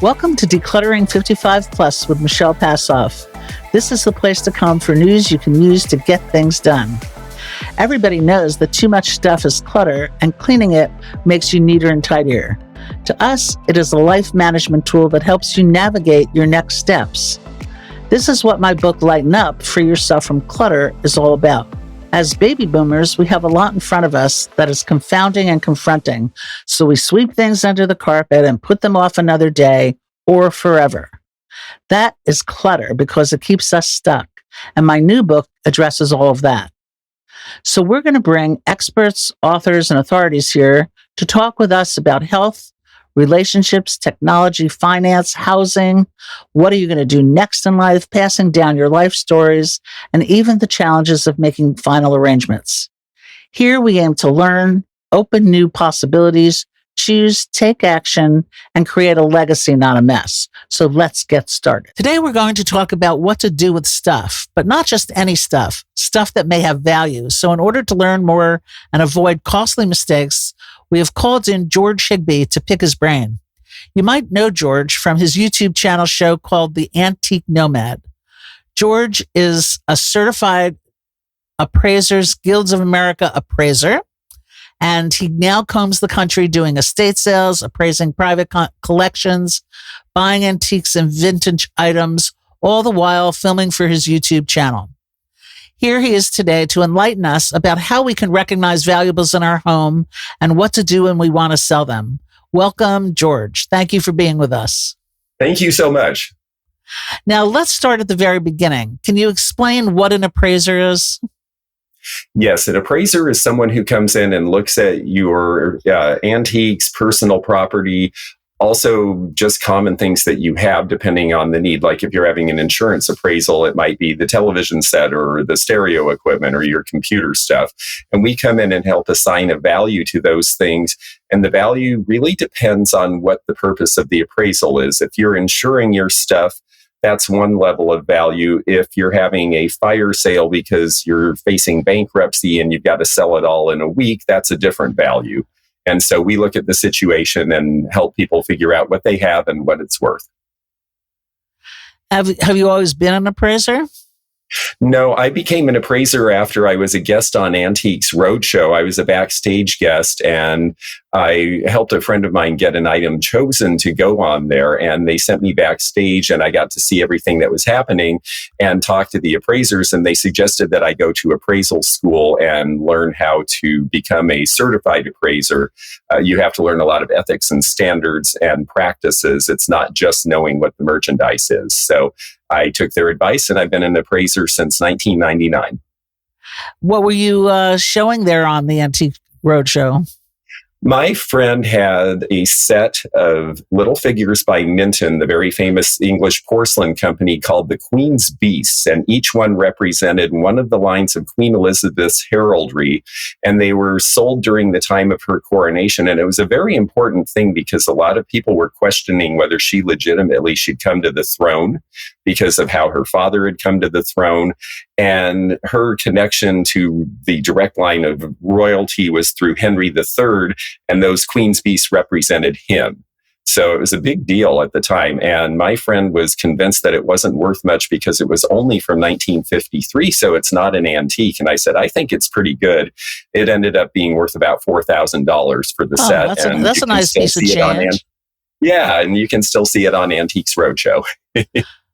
Welcome to Decluttering 55 Plus with Michelle Passoff. This is the place to come for news you can use to get things done. Everybody knows that too much stuff is clutter, and cleaning it makes you neater and tidier. To us, it is a life management tool that helps you navigate your next steps. This is what my book, Lighten Up, Free Yourself from Clutter, is all about. As baby boomers, we have a lot in front of us that is confounding and confronting, so we sweep things under the carpet and put them off another day or forever. That is clutter because it keeps us stuck, and my new book addresses all of that. So we're going to bring experts, authors, and authorities here to talk with us about health, relationships, technology, finance, housing. What are you going to do next in life? Passing down your life stories, and even the challenges of making final arrangements. Here we aim to learn, open new possibilities, choose, take action, and create a legacy, not a mess. So let's get started. Today we're going to talk about what to do with stuff, but not just any stuff that may have value. So in order to learn more and avoid costly mistakes, we have called in George Higby to pick his brain. You might know George from his YouTube channel show called the Antique Nomad. George is a certified Appraisers Guilds of America appraiser, and he now combs the country doing estate sales, appraising private collections, buying antiques and vintage items, all the while filming for his YouTube channel. Here he is today to enlighten us about how we can recognize valuables in our home and what to do when we want to sell them. Welcome, George. Thank you for being with us. Thank you so much. Now, let's start at the very beginning. Can you explain what an appraiser is? Yes, an appraiser is someone who comes in and looks at your antiques, personal property, also just common things that you have depending on the need. Like if you're having an insurance appraisal, it might be the television set or the stereo equipment or your computer stuff. And we come in and help assign a value to those things. And the value really depends on what the purpose of the appraisal is. If you're insuring your stuff, that's one level of value. If you're having a fire sale because you're facing bankruptcy and you've got to sell it all in a week, that's a different value. And so we look at the situation and help people figure out what they have and what it's worth. Have you always been an appraiser? No, I became an appraiser after I was a guest on Antiques Roadshow. I was a backstage guest, and I helped a friend of mine get an item chosen to go on there, and they sent me backstage, and I got to see everything that was happening and talk to the appraisers, and they suggested that I go to appraisal school and learn how to become a certified appraiser. You have to learn a lot of ethics and standards and practices. It's not just knowing what the merchandise is. So I took their advice, and I've been an appraiser since 1999. What were you showing there on the Antique Roadshow? My friend had a set of little figures by Minton, the very famous English porcelain company, called the Queen's Beasts, and each one represented one of the lines of Queen Elizabeth's heraldry, and they were sold during the time of her coronation. And it was a very important thing because a lot of people were questioning whether she legitimately should come to the throne because of how her father had come to the throne, and her connection to the direct line of royalty was through Henry III, and those Queen's Beasts represented him. So it was a big deal at the time, and my friend was convinced that it wasn't worth much because it was only from 1953, so it's not an antique. And I said, I think it's pretty good. It ended up being worth about $4,000 for the set. That's a nice piece of change. Yeah, and you can still see it on Antiques Roadshow.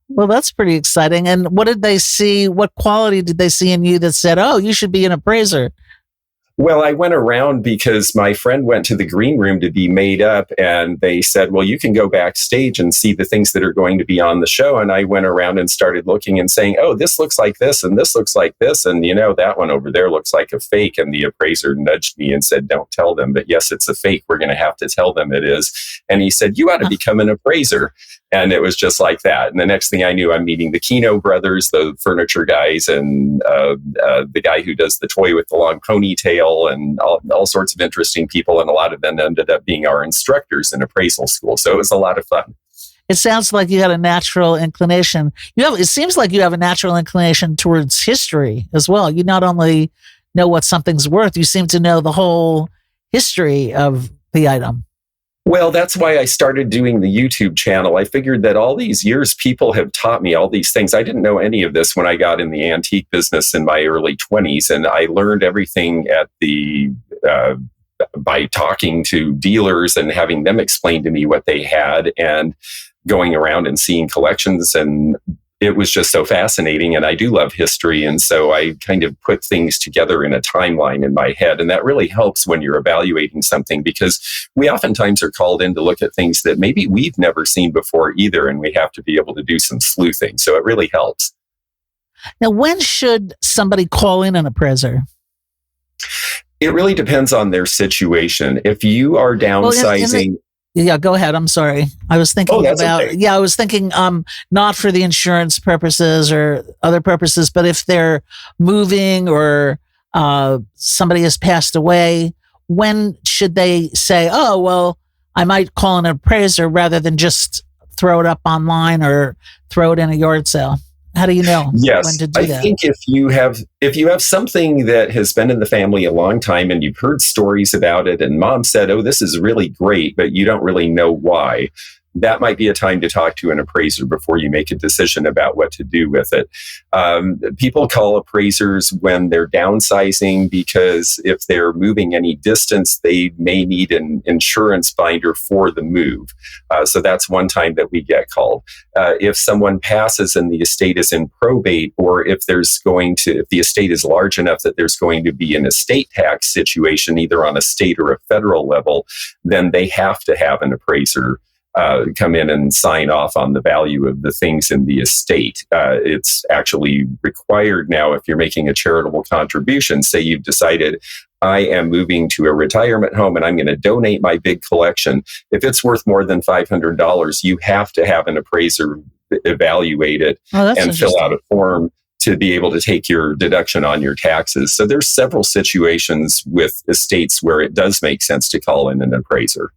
Well, that's pretty exciting. And what did they see? What quality did they see in you that said, oh, you should be an appraiser? Well, I went around because my friend went to the green room to be made up, and they said, well, you can go backstage and see the things that are going to be on the show. And I went around and started looking and saying, oh, this looks like this, and this looks like this. And, you know, that one over there looks like a fake. And the appraiser nudged me and said, don't tell them. But yes, it's a fake. We're going to have to tell them it is. And he said, you ought to become an appraiser. And it was just like that. And the next thing I knew, I'm meeting the Kino brothers, the furniture guys, and the guy who does the toy with the long ponytail, and all sorts of interesting people. And a lot of them ended up being our instructors in appraisal school. So it was a lot of fun. It sounds like you had a natural inclination. It seems like you have a natural inclination towards history as well. You not only know what something's worth, you seem to know the whole history of the item. Well, that's why I started doing the YouTube channel. I figured that all these years, people have taught me all these things. I didn't know any of this when I got in the antique business in my early 20s, and I learned everything at the by talking to dealers and having them explain to me what they had, and going around and seeing collections. And it was just so fascinating. And I do love history. And so I kind of put things together in a timeline in my head. And that really helps when you're evaluating something, because we oftentimes are called in to look at things that maybe we've never seen before either. And we have to be able to do some sleuthing. So it really helps. Now, when should somebody call in an appraiser? It really depends on their situation. If you are downsizing... Yeah, go ahead. I'm sorry. I was thinking not for the insurance purposes or other purposes, but if they're moving or somebody has passed away, when should they say, oh, well, I might call an appraiser rather than just throw it up online or throw it in a yard sale? How do you know when to do that? I think if you have something that has been in the family a long time and you've heard stories about it and mom said, oh, this is really great, but you don't really know why, that might be a time to talk to an appraiser before you make a decision about what to do with it. People call appraisers when they're downsizing because if they're moving any distance, they may need an insurance binder for the move. So that's one time that we get called. If someone passes and the estate is in probate, or if the estate is large enough that there's going to be an estate tax situation, either on a state or a federal level, then they have to have an appraiser come in and sign off on the value of the things in the estate. It's actually required now if you're making a charitable contribution. Say you've decided, I am moving to a retirement home and I'm going to donate my big collection. If it's worth more than $500, you have to have an appraiser evaluate it and fill out a form to be able to take your deduction on your taxes. So there's several situations with estates where it does make sense to call in an appraiser.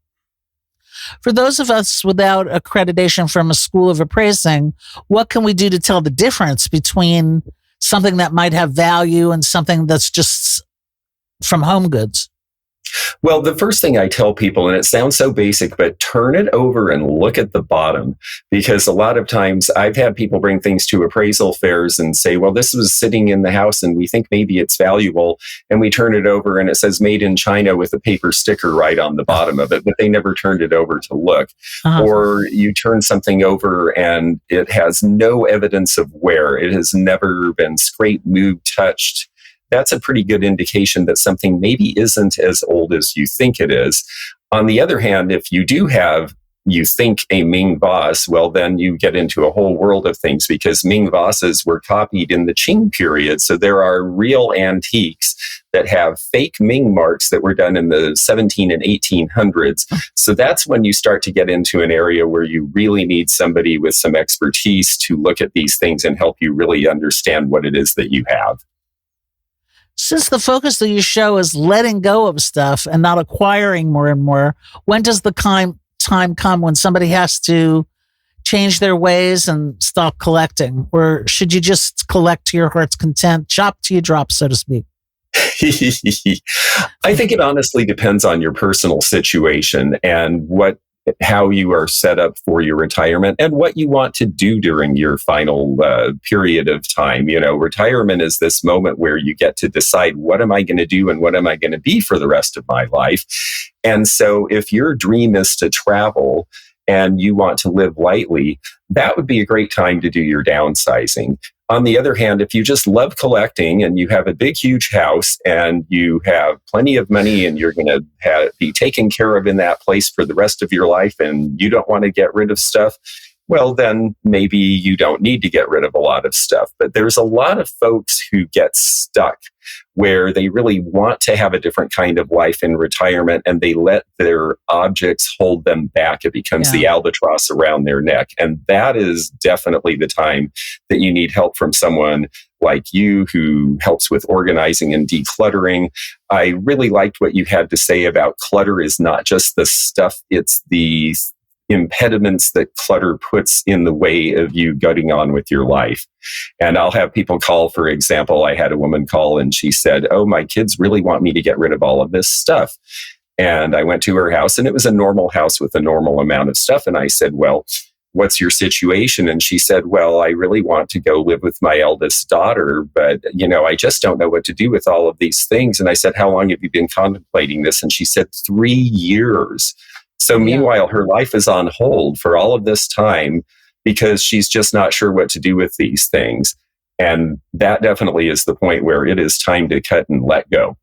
For those of us without accreditation from a school of appraising, what can we do to tell the difference between something that might have value and something that's just from home goods? Well, the first thing I tell people, and it sounds so basic, but turn it over and look at the bottom, because a lot of times I've had people bring things to appraisal fairs and say, well, this was sitting in the house and we think maybe it's valuable. And we turn it over and it says made in China with a paper sticker right on the bottom of it, but they never turned it over to look. Or you turn something over and it has no evidence of wear. It has never been scraped, moved, touched. That's a pretty good indication that something maybe isn't as old as you think it is. On the other hand, if you do have, you think, a Ming vase, well, then you get into a whole world of things, because Ming vases were copied in the Qing period. So there are real antiques that have fake Ming marks that were done in the 17 and 1800s. So that's when you start to get into an area where you really need somebody with some expertise to look at these things and help you really understand what it is that you have. Since the focus of your show is letting go of stuff and not acquiring more and more, when does the time come when somebody has to change their ways and stop collecting? Or should you just collect to your heart's content, chop till you drop, so to speak? I think it honestly depends on your personal situation and how you are set up for your retirement and what you want to do during your final period of time. You know, retirement is this moment where you get to decide, what am I going to do and what am I going to be for the rest of my life? And so if your dream is to travel and you want to live lightly, that would be a great time to do your downsizing. On the other hand, if you just love collecting and you have a big, huge house and you have plenty of money and you're going to be taken care of in that place for the rest of your life and you don't want to get rid of stuff, well, then maybe you don't need to get rid of a lot of stuff. But there's a lot of folks who get stuck where they really want to have a different kind of life in retirement and they let their objects hold them back. It becomes the albatross around their neck. And that is definitely the time that you need help from someone like you who helps with organizing and decluttering. I really liked what you had to say about clutter is not just the stuff, it's the impediments that clutter puts in the way of you getting on with your life. And I'll have people call, for example, I had a woman call and she said, oh, my kids really want me to get rid of all of this stuff. And I went to her house, and it was a normal house with a normal amount of stuff. And I said, well, what's your situation? And she said, well, I really want to go live with my eldest daughter, but, I just don't know what to do with all of these things. And I said, how long have you been contemplating this? And she said, 3 years. So meanwhile, her life is on hold for all of this time because she's just not sure what to do with these things. And that definitely is the point where it is time to cut and let go.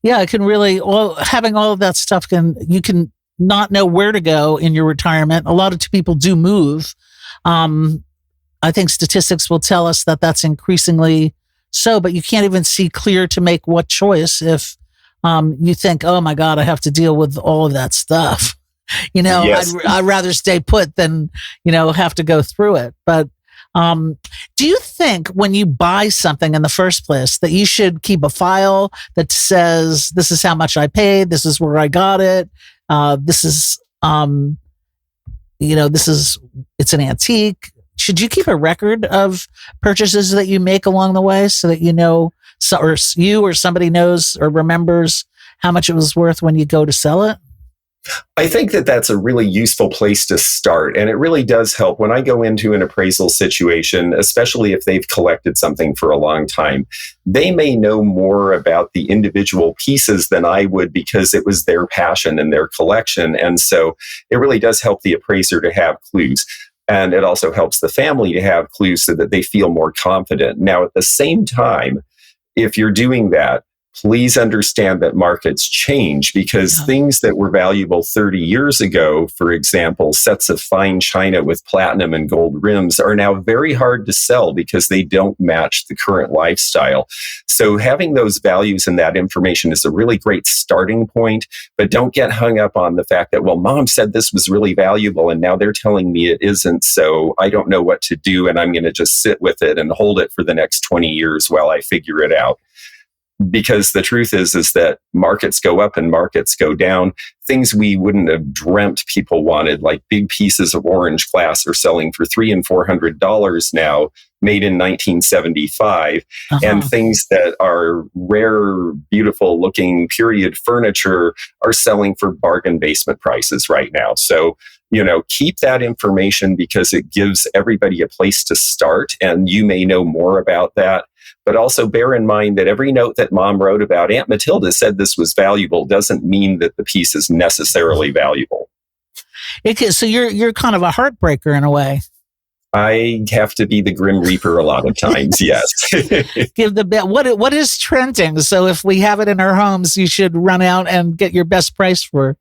Yeah, it can really, having all of that stuff you can not know where to go in your retirement. A lot of people do move. I think statistics will tell us that that's increasingly so, but you can't even see clear to make what choice if you think, oh my God, I have to deal with all of that stuff. Yes. I'd rather stay put than, have to go through it. But do you think when you buy something in the first place that you should keep a file that says, this is how much I paid, this is where I got it, this is, it's an antique? Should you keep a record of purchases that you make along the way so that or you or somebody knows or remembers how much it was worth when you go to sell it? I think that that's a really useful place to start. And it really does help when I go into an appraisal situation, especially if they've collected something for a long time. They may know more about the individual pieces than I would because it was their passion and their collection. And so it really does help the appraiser to have clues. And it also helps the family to have clues so that they feel more confident. Now, at the same time, if you're doing that, please understand that markets change because things that were valuable 30 years ago, for example, sets of fine china with platinum and gold rims, are now very hard to sell because they don't match the current lifestyle. So having those values and that information is a really great starting point, but don't get hung up on the fact that, well, mom said this was really valuable and now they're telling me it isn't, so I don't know what to do and I'm going to just sit with it and hold it for the next 20 years while I figure it out. Because the truth is that markets go up and markets go down. Things we wouldn't have dreamt people wanted, like big pieces of orange glass, are selling for $300 and $400 now, made in 1975. And things that are rare, beautiful looking period furniture are selling for bargain basement prices right now. So, keep that information because it gives everybody a place to start, and you may know more about that. But also bear in mind that every note that mom wrote about Aunt Matilda said this was valuable doesn't mean that the piece is necessarily valuable. So you're kind of a heartbreaker in a way. I have to be the Grim Reaper a lot of times, yes. Give the bet. What is trending? So if we have it in our homes, you should run out and get your best price for it.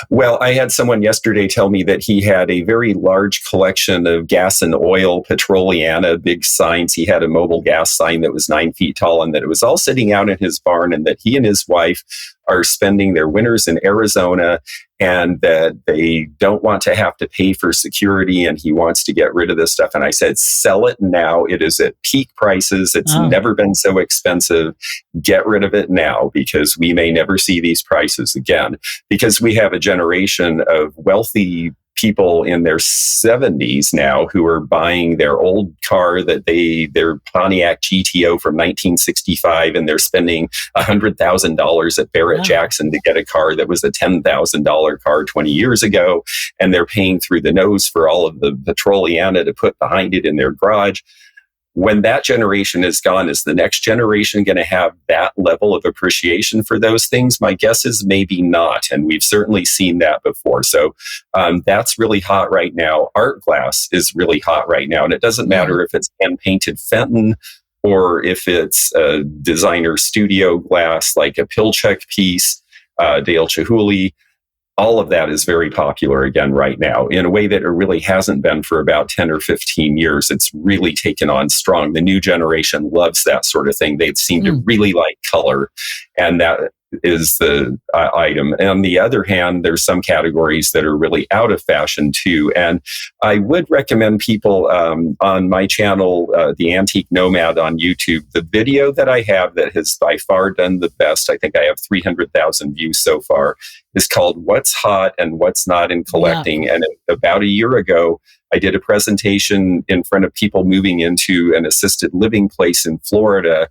Well, I had someone yesterday tell me that he had a very large collection of gas and oil, petroliana, big signs. He had a mobile gas sign that was 9 feet tall and that it was all sitting out in his barn, and that he and his wife are spending their winters in Arizona and that they don't want to have to pay for security, and he wants to get rid of this stuff. And I said, sell it now. It is at peak prices. It's never been so expensive. Get rid of it now because we may never see these prices again, because we have a generation of wealthy people in their 70s now who are buying their old car their Pontiac GTO from 1965, and they're spending $100,000 at Barrett Jackson to get a car that was a $10,000 car 20 years ago, and they're paying through the nose for all of the petroliana to put behind it in their garage. When that generation is gone, is the next generation going to have that level of appreciation for those things? My guess is maybe not. And we've certainly seen that before. So that's really hot right now. Art glass is really hot right now. And it doesn't matter if it's hand-painted Fenton or if it's a designer studio glass like a Pilchuck piece, Dale Chihuly. All of that is very popular again right now in a way that it really hasn't been for about 10 or 15 years. It's really taken on strong. The new generation loves that sort of thing. They seem to really like color, and that is the item. And on the other hand, there's some categories that are really out of fashion too. And I would recommend people on my channel, the Antique Nomad on YouTube, the video that I have that has by far done the best, I think I have 300,000 views so far, is called What's Hot and What's Not in Collecting. Yeah. And about a year ago, I did a presentation in front of people moving into an assisted living place in Florida.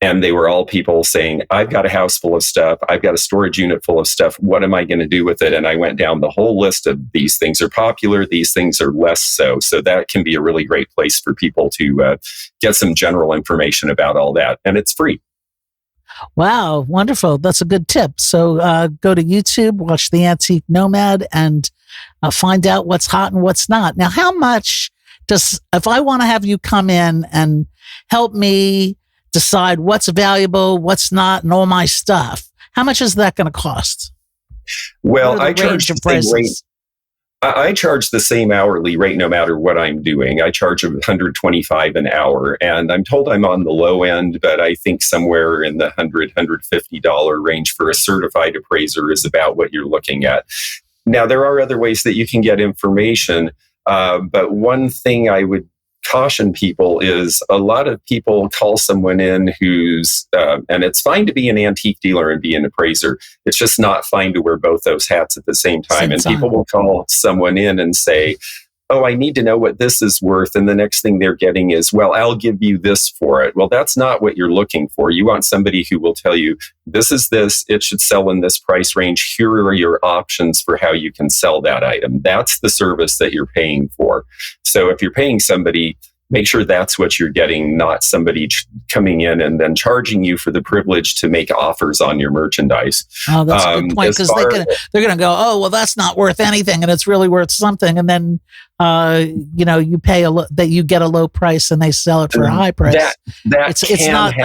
And they were all people saying, I've got a house full of stuff. I've got a storage unit full of stuff. What am I going to do with it? And I went down the whole list of these things are popular. These things are less so. So that can be a really great place for people to get some general information about all that. And it's free. Wow, wonderful. That's a good tip. So go to YouTube, watch the Antique Nomad, and find out what's hot and what's not. Now, how much if I want to have you come in and help me decide what's valuable, what's not, and all my stuff, how much is that going to cost? Well, I charge the same rate. I charge the same hourly rate no matter what I'm doing. I charge $125 an hour, and I'm told I'm on the low end, but I think somewhere in the $150 range for a certified appraiser is about what you're looking at. Now, there are other ways that you can get information, but one thing I would caution people is a lot of people call someone in who's, and it's fine to be an antique dealer and be an appraiser. It's just not fine to wear both those hats at the same time. People will call someone in and say, oh, I need to know what this is worth. And the next thing they're getting is, well, I'll give you this for it. Well, that's not what you're looking for. You want somebody who will tell you, this is this, it should sell in this price range. Here are your options for how you can sell that item. That's the service that you're paying for. So if you're paying somebody, make sure that's what you're getting, not somebody coming in and then charging you for the privilege to make offers on your merchandise. Oh, that's a good point, because they're going to go, oh, well, that's not worth anything, and it's really worth something. And then, you pay that you get a low price, and they sell it for a high price. It's not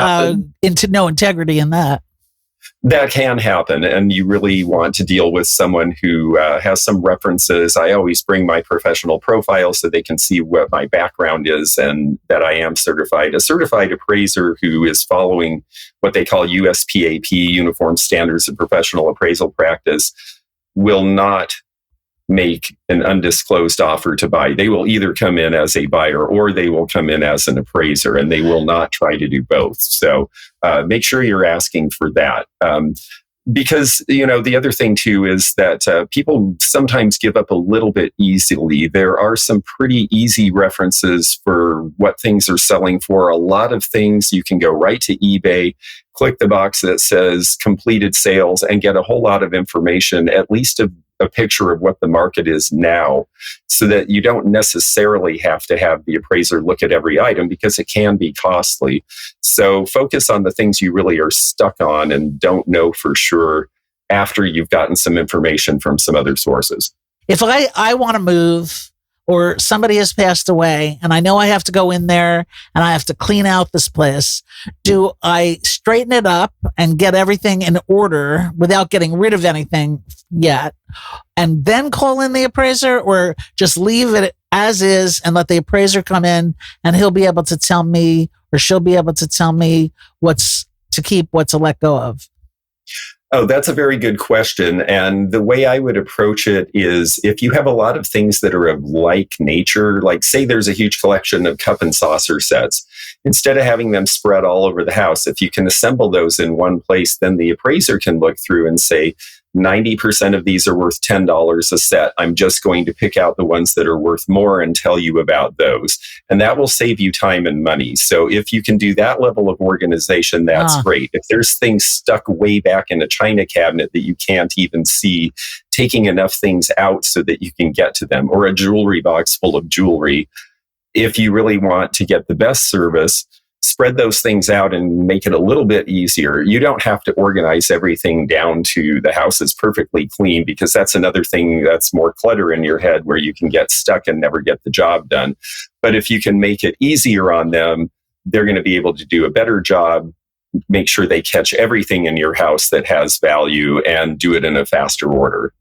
no integrity in that. That can happen, and you really want to deal with someone who has some references. I always bring my professional profile so they can see what my background is and that I am certified. A certified appraiser who is following what they call USPAP, Uniform Standards of Professional Appraisal Practice, will not make an undisclosed offer to buy. They will either come in as a buyer or they will come in as an appraiser, and they will not try to do both. So make sure you're asking for that. Because, the other thing too is that people sometimes give up a little bit easily. There are some pretty easy references for what things are selling for. A lot of things you can go right to eBay, click the box that says completed sales, and get a whole lot of information, at least a picture of what the market is now, so that you don't necessarily have to have the appraiser look at every item, because it can be costly. So focus on the things you really are stuck on and don't know for sure after you've gotten some information from some other sources. If I want to move, or somebody has passed away and I know I have to go in there and I have to clean out this place, do I straighten it up and get everything in order without getting rid of anything yet, and then call in the appraiser, or just leave it as is and let the appraiser come in and he'll be able to tell me, or she'll be able to tell me what's to keep, what to let go of? Oh, that's a very good question. And the way I would approach it is, if you have a lot of things that are of like nature, like say there's a huge collection of cup and saucer sets, instead of having them spread all over the house, if you can assemble those in one place, then the appraiser can look through and say, 90% of these are worth $10 a set. I'm just going to pick out the ones that are worth more and tell you about those. And that will save you time and money. So if you can do that level of organization, that's great. If there's things stuck way back in a china cabinet that you can't even see, taking enough things out so that you can get to them, or a jewelry box full of jewelry, if you really want to get the best service, spread those things out and make it a little bit easier. You don't have to organize everything down to the house is perfectly clean, because that's another thing that's more clutter in your head, where you can get stuck and never get the job done. But if you can make it easier on them, they're going to be able to do a better job, make sure they catch everything in your house that has value, and do it in a faster order.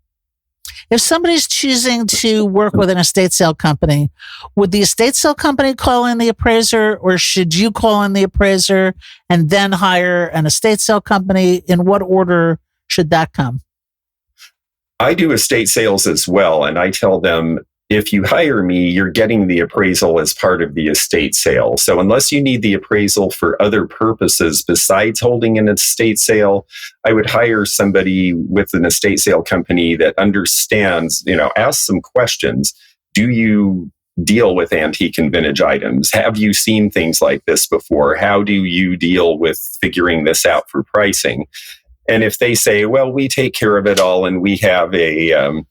If somebody's choosing to work with an estate sale company, would the estate sale company call in the appraiser, or should you call in the appraiser and then hire an estate sale company? In what order should that come? I do estate sales as well, and I tell them, if you hire me, you're getting the appraisal as part of the estate sale. So unless you need the appraisal for other purposes besides holding an estate sale, I would hire somebody with an estate sale company that understands, ask some questions. Do you deal with antique and vintage items? Have you seen things like this before? How do you deal with figuring this out for pricing? And if they say, well, we take care of it all, and we have a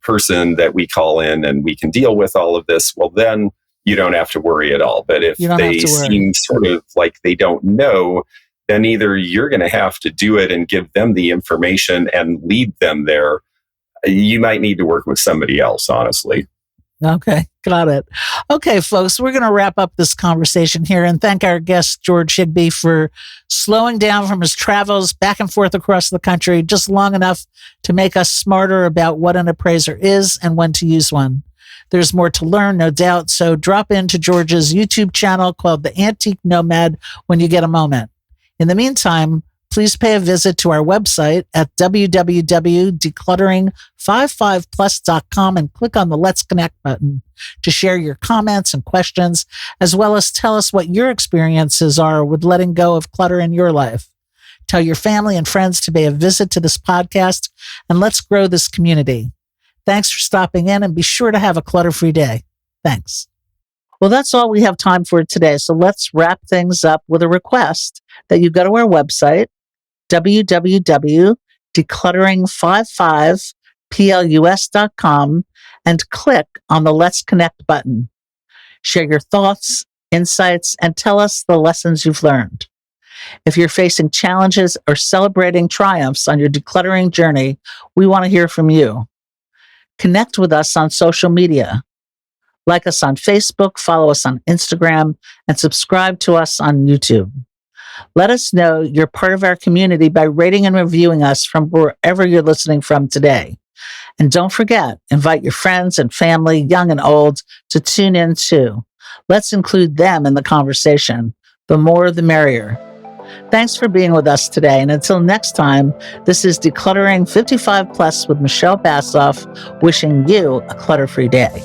person that we call in and we can deal with all of this, well, then you don't have to worry at all. But if they seem sort of like they don't know, then either you're going to have to do it and give them the information and lead them there. You might need to work with somebody else, honestly. Okay, got it. Okay, folks, we're going to wrap up this conversation here and thank our guest, George Higby, for slowing down from his travels back and forth across the country just long enough to make us smarter about what an appraiser is and when to use one. There's more to learn, no doubt, so drop into George's YouTube channel called The Antique Nomad when you get a moment. In the meantime, please pay a visit to our website at www.decluttering55plus.com and click on the Let's Connect button to share your comments and questions, as well as tell us what your experiences are with letting go of clutter in your life. Tell your family and friends to pay a visit to this podcast, and let's grow this community. Thanks for stopping in, and be sure to have a clutter-free day. Thanks. Well, that's all we have time for today, so let's wrap things up with a request that you go to our website, www.decluttering55plus.com, and click on the Let's Connect button. Share your thoughts, insights, and tell us the lessons you've learned. If you're facing challenges or celebrating triumphs on your decluttering journey, we want to hear from you. Connect with us on social media. Like us on Facebook, follow us on Instagram, and subscribe to us on YouTube. Let us know you're part of our community by rating and reviewing us from wherever you're listening from today. And don't forget, invite your friends and family, young and old, to tune in too. Let's include them in the conversation. The more, the merrier. Thanks for being with us today. And until next time, this is Decluttering 55 Plus with Michelle Passoff, wishing you a clutter-free day.